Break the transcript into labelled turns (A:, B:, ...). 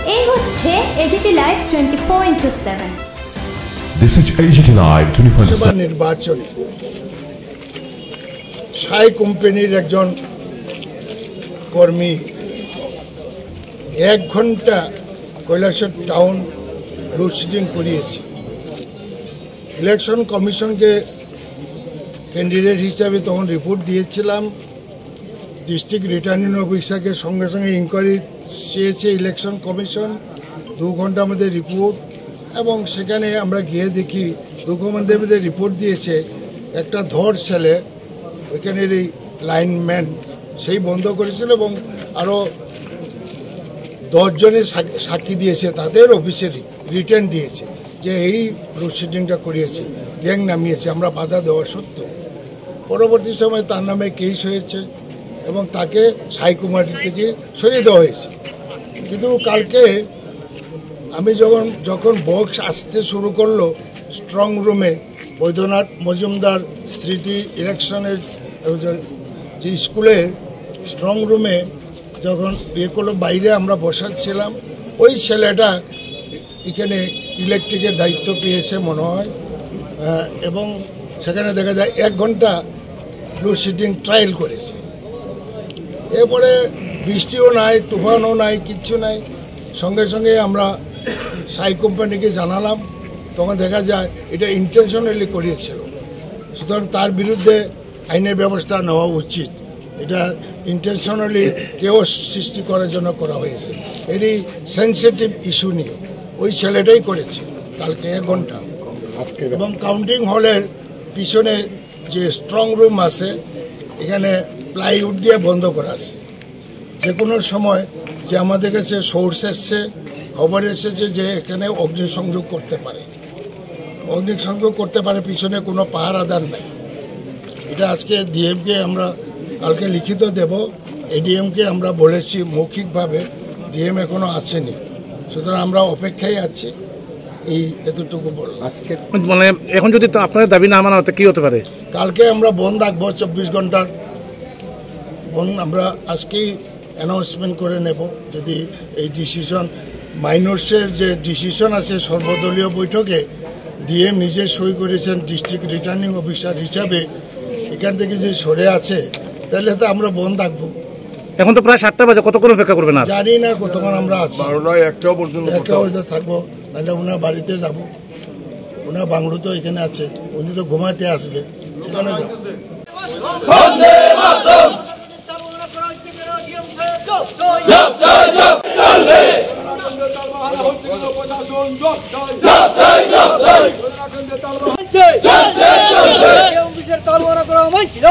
A: এই হচ্ছে AGT live 24/7।
B: This is AGT Live 24/7
C: নির্বাচনে সাই কোম্পানির একজন কর্মী 1 ঘন্টা কৈলাসহর টাউন লোডশেডিং করিয়েছে। ইলেকশন কমিশনকে ক্যান্ডিডেট হিসাবে তখন রিপোর্ট দিয়েছিলাম। ডিস্ট্রিক্ট রিটার্নিং অফিসারকে সঙ্গে সঙ্গে ইনকোয়ারি চেয়েছে ইলেকশন কমিশন, 2 ঘন্টার মধ্যে রিপোর্ট। এবং সেখানে আমরা গিয়ে দেখি 2 ঘন্টার মধ্যে রিপোর্ট দিয়েছে। একটা ধর ছেলে ওইখানের এই লাইনম্যান সেই বন্ধ করেছিল এবং আরও 10 জনের সাক্ষী দিয়েছে, তাদের অফিসেরই রিটার্ন দিয়েছে যে এই প্রসিডিংটা করিয়েছে, গ্যাং নামিয়েছে, আমরা বাধা দেওয়া সত্ত্বেও। পরবর্তী সময় তার নামে কেস হয়েছে এবং তাকে সাই কুমারী থেকে সরিয়ে দেওয়া হয়েছে। কিন্তু কালকে আমি যখন বক্স আসতে শুরু করলো স্ট্রং রুমে, বৈদ্যনাথ মজুমদার স্মৃতি ইলেকশনের যে স্কুলের স্ট্রং রুমে যখন করলো, বাইরে আমরা বসাচ্ছিলাম, ওই ছেলেটা এখানে ইলেকট্রিকের দায়িত্ব পেয়েছে মনে হয়, এবং সেখানে দেখা যায় 1 ঘন্টা লোডশেডিং ট্রায়াল করেছে। এরপরে বৃষ্টিও নাই, তুফানও নাই, কিচ্ছু নাই। সঙ্গে সঙ্গে আমরা সাই কোম্পানিকে জানালাম, তখন দেখা যায় এটা ইন্টেনশনালি করিয়েছিল। সুতরাং তার বিরুদ্ধে আইনের ব্যবস্থা নেওয়া উচিত। এটা ইন্টেনশনালি কেউ সৃষ্টি করার জন্য করা হয়েছে। এরই সেন্সিটিভ ইস্যু নিয়ে ওই ছেলেটাই করেছে কালকে 1 ঘন্টা। এবং কাউন্টিং হলের পিছনে যে স্ট্রং রুম আছে, এখানে প্লাইউড দিয়ে বন্ধ করা আছে। যে কোনো সময় যে আমাদের কাছে সোর্স এসছে, খবর এসেছে যে এখানে অগ্নিসংযোগ করতে পারে, পিছনে কোনো পাহারাদার নাই। এটা আজকে ডিএমকে আমরা কালকে লিখিত দেব। এডিএমকে আমরা বলেছি মৌখিকভাবে, ডিএম এখনো আসেনি, সুতরাং আমরা অপেক্ষায় আছি। এই এতটুকু বললাম। আজকে
D: মানে এখন যদি আপনাদের দাবি না মানা হতে কি হতে পারে?
C: কালকে আমরা বন্ধ রাখবো, 24 ঘন্টার বন্ধ আমরা আজকেই অ্যানাউন্সমেন্ট করে নেব। যদি এই ডিসিশন মাইনর্সের যে ডিসিশন আছে সর্বদলীয় বৈঠকে ডিএম নিজে সই করেছেন ডিস্ট্রিক্ট রিটার্নিং অফিসার হিসাবে, এখান থেকে যে সরে আছে, তাহলে তো আমরা বন্ধ রাখবো।
D: এখন তো প্রায় 7টা বাজে, কতক্ষণ অপেক্ষা করবেন? জানি
C: না কতক্ষণ আমরা আছি,
E: 12টায় 1টা পর্যন্ত
C: থাকবো। নাহলে ওনার বাড়িতে যাব, ওনার বাংলো তো এখানে আছে, উনি তো ঘুমাতে আসবে, সেখানে যাবো।
F: তালমারা করা হয়েছিল।